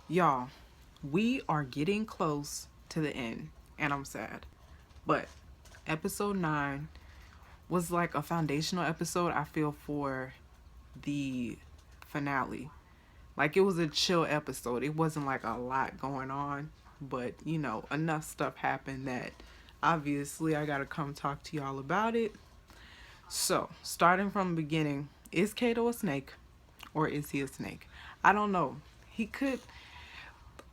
Y'all, we are getting close to the end, and I'm sad. But episode 9 was like a foundational episode, I feel, for the finale. Like, it was a chill episode. It wasn't like a lot going on, but enough stuff happened that obviously I gotta come talk to y'all about it. So, starting from the beginning, is Kato a snake or is he a snake? I don't know. He could.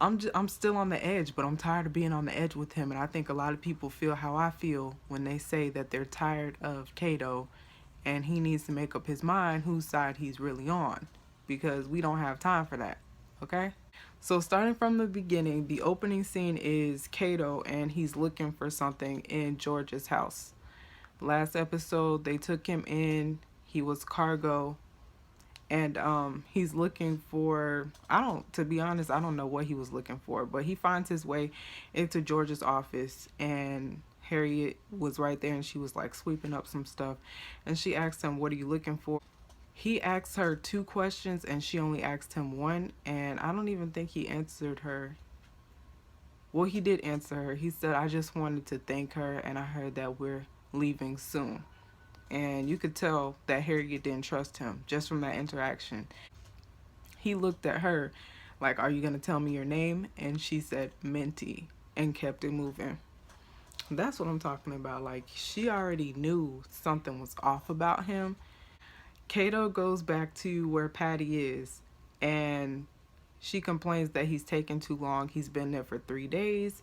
I'm still on the edge, but I'm tired of being on the edge with him, and I think a lot of people feel how I feel when they say that they're tired of Kato, and he needs to make up his mind whose side he's really on, because we don't have time for that. Okay? So starting from the beginning, the opening scene is Kato, and he's looking for something in George's house. Last episode, they took him in. He was cargo, and he's looking for, I don't, to be honest, I don't know what he was looking for, but he finds his way into George's office, and Harriet was right there, and she was like sweeping up some stuff, and she asked him, what are you looking for? He asked her 2 questions and she only asked him one, and I don't even think he answered her. Well, he did answer her. He said, I just wanted to thank her, and I heard that we're leaving soon. And you could tell that Harriet didn't trust him just from that interaction. He looked at her like, are you going to tell me your name? And she said, Minty, and kept it moving. That's what I'm talking about. Like, she already knew something was off about him. Kato goes back to where Patty is, and she complains that he's taking too long. He's been there for 3 days.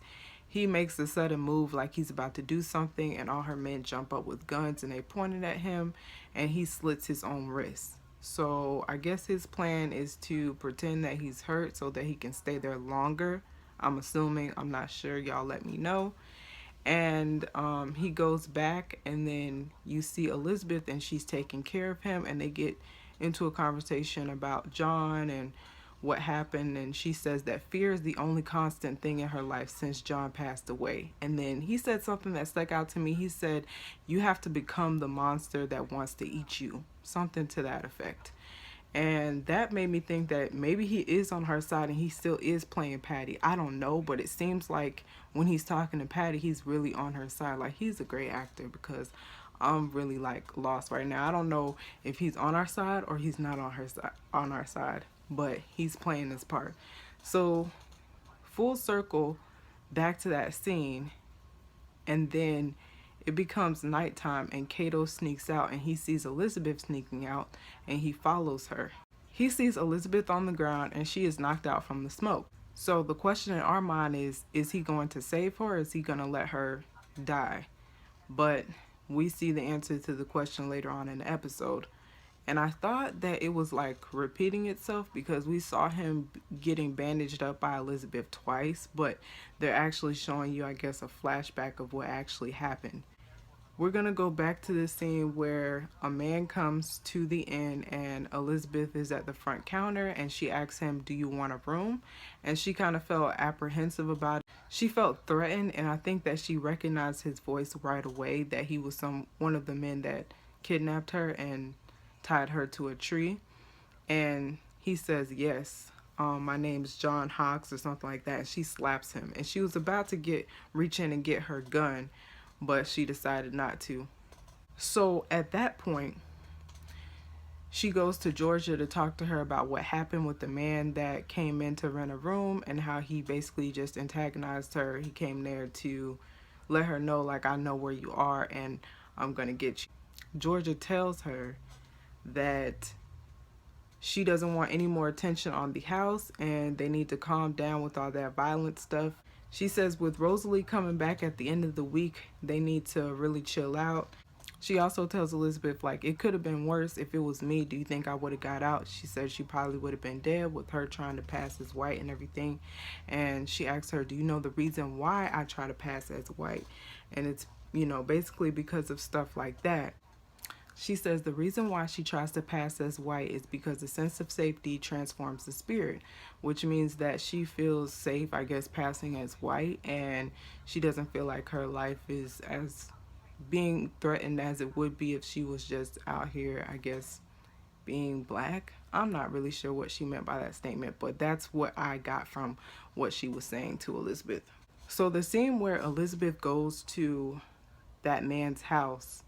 He makes a sudden move like he's about to do something, and all her men jump up with guns and they point it at him, and he slits his own wrist. So I guess his plan is to pretend that he's hurt so that he can stay there longer. I'm assuming, I'm not sure, y'all let me know. And he goes back, and then you see Elizabeth, and she's taking care of him, and they get into a conversation about John and what happened, and she says that fear is the only constant thing in her life since John passed away. And then he said something that stuck out to me. He said, you have to become the monster that wants to eat you, something to that effect. And that made me think that maybe he is on her side and he still is playing Patty. I don't know, but it seems like when he's talking to Patty, he's really on her side. Like, he's a great actor, because I'm really like lost right now. I don't know if he's on our side or he's not on her side, on our side, but he's playing his part. So full circle back to that scene, and then it becomes nighttime, and Kato sneaks out, and he sees Elizabeth sneaking out, and he follows her. He sees Elizabeth on the ground, and she is knocked out from the smoke. So the question in our mind is he going to save her, or is he going to let her die? But we see the answer to the question later on in the episode. And I thought that it was like repeating itself, because we saw him getting bandaged up by Elizabeth twice, but they're actually showing you, I guess, a flashback of what actually happened. We're going to go back to the scene where a man comes to the inn, and Elizabeth is at the front counter, and she asks him, do you want a room? And she kind of felt apprehensive about it. She felt threatened, and I think that she recognized his voice right away, that he was one of the men that kidnapped her and tied her to a tree. And he says, yes, my name's John Hawks or something like that. And she slaps him, and she was about to reach in and get her gun, but she decided not to. So at that point, she goes to Georgia to talk to her about what happened with the man that came in to rent a room, and how he basically just antagonized her. He came there to let her know, like, I know where you are and I'm gonna get you. Georgia tells her that she doesn't want any more attention on the house, and they need to calm down with all that violent stuff. She says with Rosalie coming back at the end of the week, they need to really chill out. She also tells Elizabeth, like, it could have been worse if it was me. Do you think I would have got out? She said she probably would have been dead, with her trying to pass as white and everything. And she asks her, do you know the reason why I try to pass as white? And it's, basically because of stuff like that. She says the reason why she tries to pass as white is because the sense of safety transforms the spirit, which means that she feels safe, I guess, passing as white, and she doesn't feel like her life is as being threatened as it would be if she was just out here, I guess, being black. I'm not really sure what she meant by that statement, but that's what I got from what she was saying to Elizabeth. So the scene where Elizabeth goes to that man's house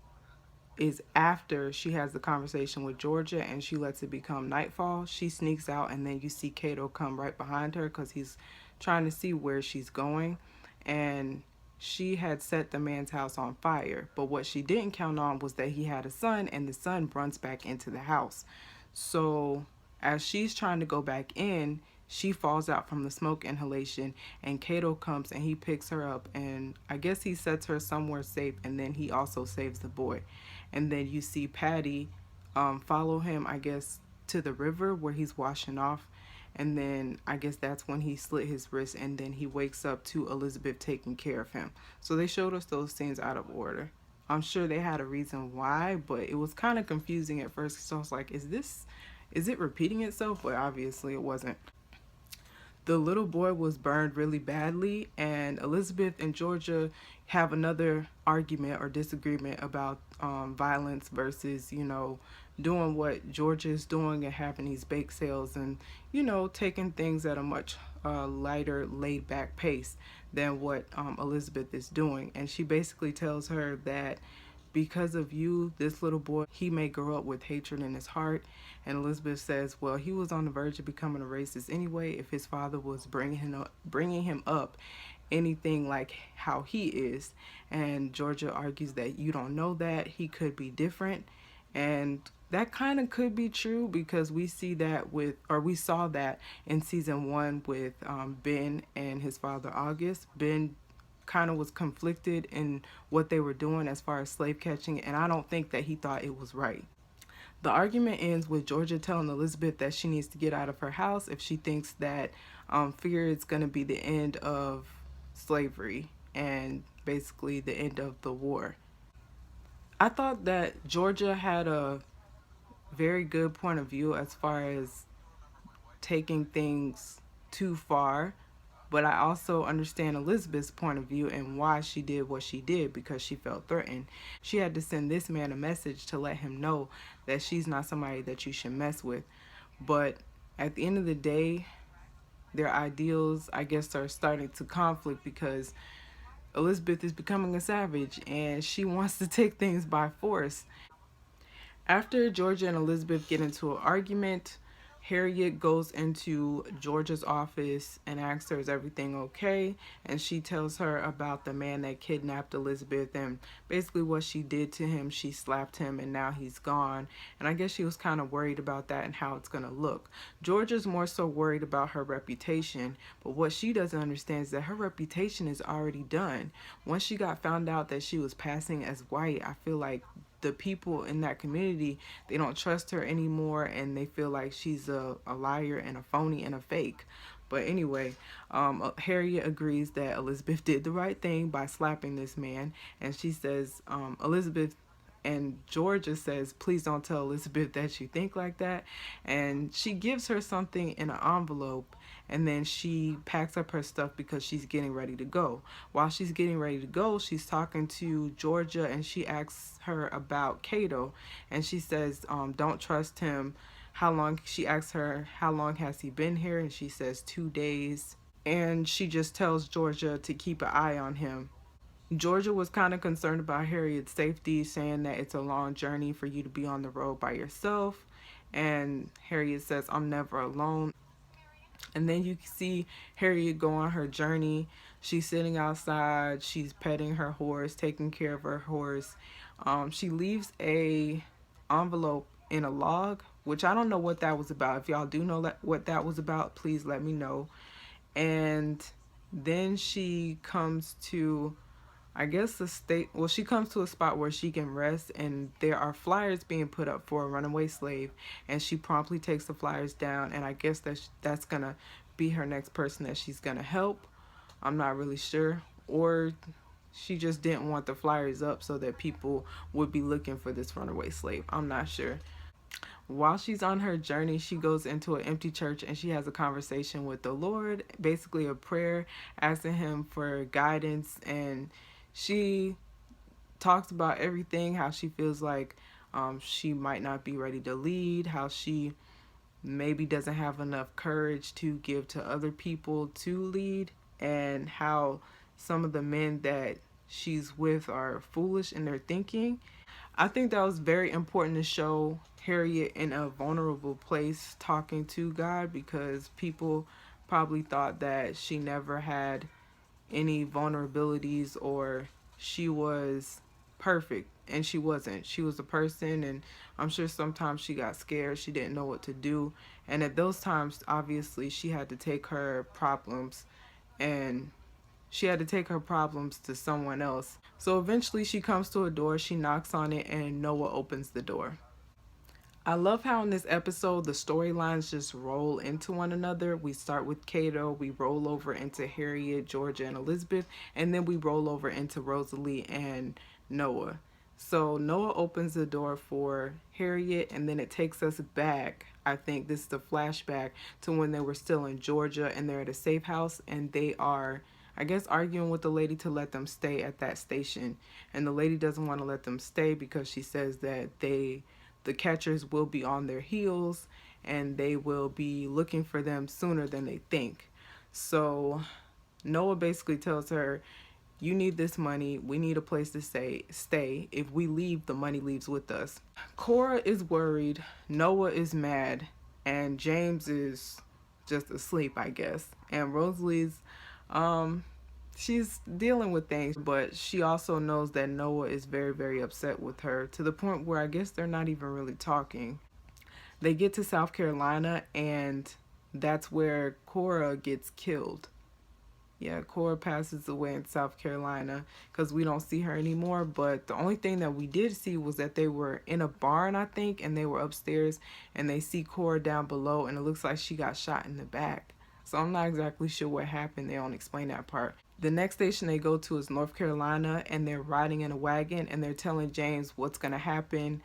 is after she has the conversation with Georgia and she lets it become nightfall. She sneaks out and then you see Cato come right behind her because he's trying to see where she's going. And she had set the man's house on fire. But what she didn't count on was that he had a son and the son runs back into the house. So as she's trying to go back in, she falls out from the smoke inhalation and Cato comes and he picks her up and I guess he sets her somewhere safe and then he also saves the boy. And then you see Patty follow him, I guess, to the river where he's washing off. And then I guess that's when he slit his wrist and then he wakes up to Elizabeth taking care of him. So they showed us those scenes out of order. I'm sure they had a reason why, but it was kind of confusing at first. So I was like, is it repeating itself? But obviously it wasn't. The little boy was burned really badly, and Elizabeth and Georgia have another argument or disagreement about violence versus, doing what Georgia is doing and having these bake sales and, taking things at a much lighter, laid back pace than what Elizabeth is doing. And she basically tells her that because of you, this little boy, he may grow up with hatred in his heart. And Elizabeth says, well, he was on the verge of becoming a racist anyway if his father was bringing him up anything like how he is. And Georgia argues that you don't know that. He could be different. And that kind of could be true because we saw that in season 1 with Ben and his father August. Ben kind of was conflicted in what they were doing as far as slave catching, and I don't think that he thought it was right. The argument ends with Georgia telling Elizabeth that she needs to get out of her house if she thinks that fear is going to be the end of slavery and basically the end of the war. I thought that Georgia had a very good point of view as far as taking things too far, but I also understand Elizabeth's point of view and why she did what she did because she felt threatened. She had to send this man a message to let him know that she's not somebody that you should mess with. But at the end of the day, their ideals, I guess, are starting to conflict because Elizabeth is becoming a savage and she wants to take things by force. After Georgia and Elizabeth get into an argument, Harriet goes into Georgia's office and asks her, is everything okay? And she tells her about the man that kidnapped Elizabeth and basically what she did to him. She slapped him and now he's gone. And I guess she was kind of worried about that and how it's going to look. Georgia's more so worried about her reputation, but what she doesn't understand is that her reputation is already done. Once she got found out that she was passing as white, I feel like the people in that community, they don't trust her anymore and they feel like she's a liar and a phony and a fake. But anyway, Harriet agrees that Elizabeth did the right thing by slapping this man, and she says Elizabeth and Georgia says, please don't tell Elizabeth that you think like that. And she gives her something in an envelope and then she packs up her stuff because she's getting ready to go. While she's getting ready to go, she's talking to Georgia and she asks her about Cato and she says, don't trust him. She asks her, how long has he been here? And she says 2 days. And she just tells Georgia to keep an eye on him. Georgia was kind of concerned about Harriet's safety, saying that it's a long journey for you to be on the road by yourself. And Harriet says, I'm never alone. And then you see Harriet go on her journey. She's sitting outside. She's petting her horse, taking care of her horse. She leaves a envelope in a log, which I don't know what that was about. If y'all do know what that was about, please let me know. And then she comes to, I guess, she comes to a spot where she can rest and there are flyers being put up for a runaway slave and she promptly takes the flyers down and I guess that's gonna be her next person that she's gonna help. I'm not really sure, or she just didn't want the flyers up so that people would be looking for this runaway slave. I'm not sure. While she's on her journey, she goes into an empty church and she has a conversation with the Lord, basically a prayer, asking him for guidance, and she talks about everything, how she feels like she might not be ready to lead, how she maybe doesn't have enough courage to give to other people to lead, and how some of the men that she's with are foolish in their thinking. I think that was very important to show Harriet in a vulnerable place talking to God, because people probably thought that she never had any vulnerabilities, or she was perfect, and she wasn't. She was a person, and I'm sure sometimes she got scared, she didn't know what to do, and at those times obviously she had to take her problems, and she had to take her problems to someone else. So eventually she comes to a door, she knocks on it, and Noah opens the door. I love how in this episode the storylines just roll into one another. We start with Cato, we roll over into Harriet, Georgia, and Elizabeth, and then we roll over into Rosalie and Noah. So Noah opens the door for Harriet, and then it takes us back. I think this is the flashback to when they were still in Georgia and they're at a safe house, and they are, I guess, arguing with the lady to let them stay at that station. And the lady doesn't want to let them stay because she says that the catchers will be on their heels and they will be looking for them sooner than they think. So Noah basically tells her, you need this money. We need a place to stay. If we leave, the money leaves with us. Cora is worried. Noah is mad. And James is just asleep, I guess. And Rosalie's, she's dealing with things, but she also knows that Noah is very, very upset with her, to the point where I guess they're not even really talking. They get to South Carolina, and that's where Cora gets killed. Yeah, Cora passes away in South Carolina because we don't see her anymore. But the only thing that we did see was that they were in a barn, I think, and they were upstairs, and they see Cora down below, and it looks like she got shot in the back. So I'm not exactly sure what happened. They don't explain that part. The next station they go to is North Carolina, and they're riding in a wagon, and they're telling James what's going to happen,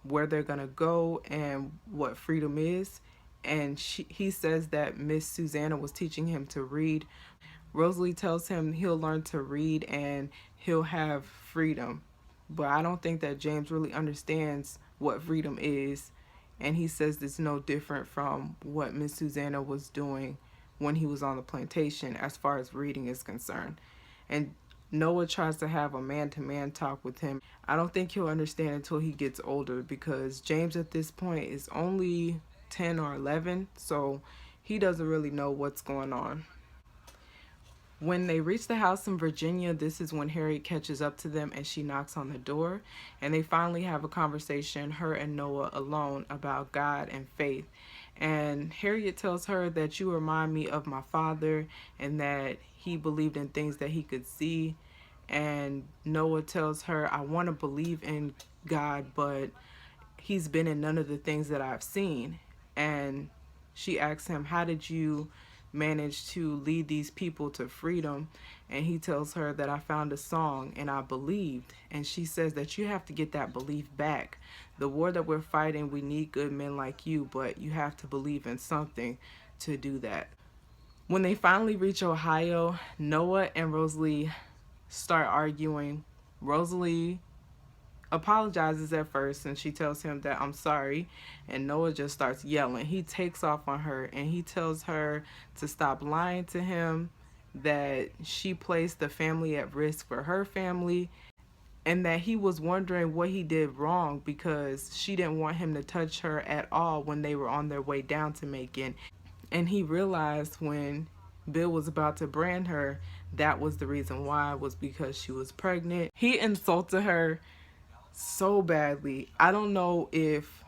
where they're going to go, and what freedom is. And he says that Miss Susanna was teaching him to read. Rosalie tells him he'll learn to read and he'll have freedom. But I don't think that James really understands what freedom is. And he says it's no different from what Miss Susanna was doing when he was on the plantation as far as reading is concerned. And Noah tries to have a man-to-man talk with him. I don't think he'll understand until he gets older, because James at this point is only 10 or 11, so he doesn't really know what's going on. When they reach the house in Virginia, this is when Harriet catches up to them and she knocks on the door, and they finally have a conversation, her and Noah alone, about God and faith. And Harriet tells her that you remind me of my father, and that he believed in things that he could see. And Noah tells her, I want to believe in God, but he's been in none of the things that I've seen. And she asks him, how did you manage to lead these people to freedom? And he tells her that I found a song and I believed. And she says that you have to get that belief back. The war that we're fighting, we need good men like you, but you have to believe in something to do that. When they finally reach Ohio, Noah and Rosalie start arguing. Rosalie apologizes at first, and she tells him that I'm sorry, and Noah just starts yelling. He takes off on her and he tells her to stop lying to him, that she placed the family at risk for her family, and that he was wondering what he did wrong because she didn't want him to touch her at all when they were on their way down to Macon. And he realized when Bill was about to brand her, that was the reason why, was because she was pregnant. He insulted her so badly. I don't know if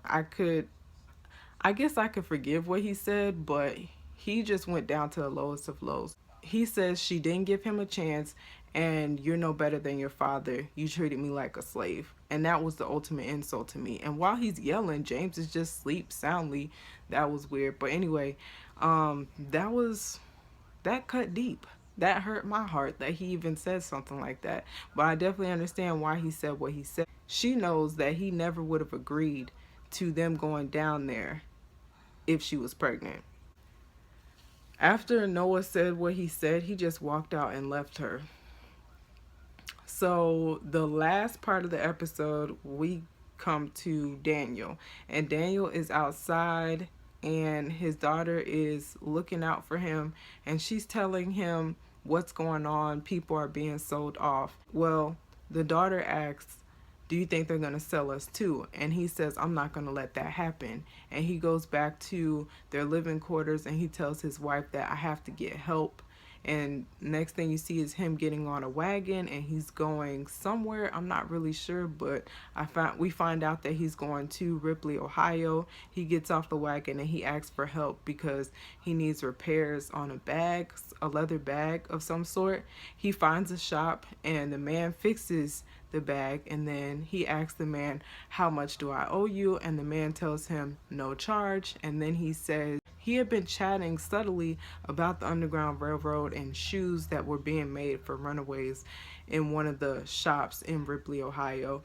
I guess I could forgive what he said, but he just went down to the lowest of lows. He says she didn't give him a chance, and you're no better than your father. You treated me like a slave. And that was the ultimate insult to me. And while he's yelling, James is just asleep soundly. That was weird. But anyway, that cut deep. That hurt my heart that he even said something like that. But I definitely understand why he said what he said. She knows that he never would have agreed to them going down there if she was pregnant. After Noah said what he said, he just walked out and left her. So the last part of the episode, we come to Daniel, and Daniel is outside, and his daughter is looking out for him, and she's telling him what's going on. People are being sold off. Well, the daughter asks, do you think they're going to sell us too? And he says, I'm not going to let that happen. And he goes back to their living quarters, and he tells his wife that I have to get help. And next thing you see is him getting on a wagon, and he's going somewhere. I'm not really sure, but we find out that he's going to Ripley, Ohio. He gets off the wagon and he asks for help because he needs repairs on a bag, a leather bag of some sort. He finds a shop, and the man fixes the bag, and then he asks the man, how much do I owe you? And the man tells him no charge. And then he says he had been chatting subtly about the Underground Railroad and shoes that were being made for runaways in one of the shops in Ripley, Ohio.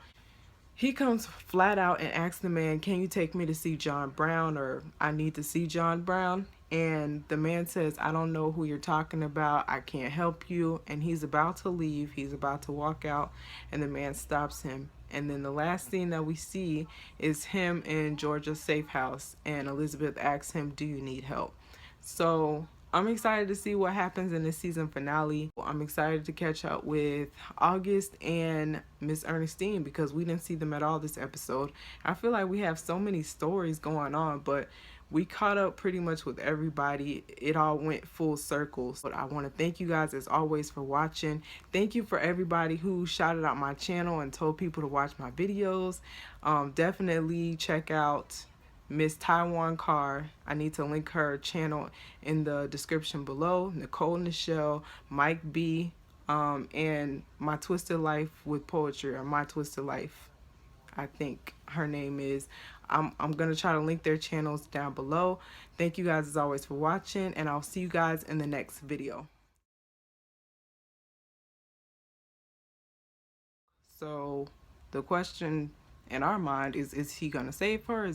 He comes flat out and asks the man, can you take me to see John Brown, or I need to see John Brown? And the man says, I don't know who you're talking about. I can't help you. And he's about to leave. He's about to walk out, and the man stops him. And then the last scene that we see is him in Georgia's safe house, and Elizabeth asks him, do you need help? So I'm excited to see what happens in the season finale. I'm excited to catch up with August and Miss Ernestine because we didn't see them at all this episode. I feel like we have so many stories going on, but we caught up pretty much with everybody. It all went full circle. But I want to thank you guys as always for watching. Thank you for everybody who shouted out my channel and told people to watch my videos. Definitely check out Miss Taiwan Carr. I need to link her channel in the description below. Nicole Nichelle, Mike B, and My Twisted Life with Poetry, or My Twisted Life, I think her name is. I'm gonna try to link their channels down below. Thank you guys as always for watching, and I'll see you guys in the next video. So the question in our mind is he gonna save her?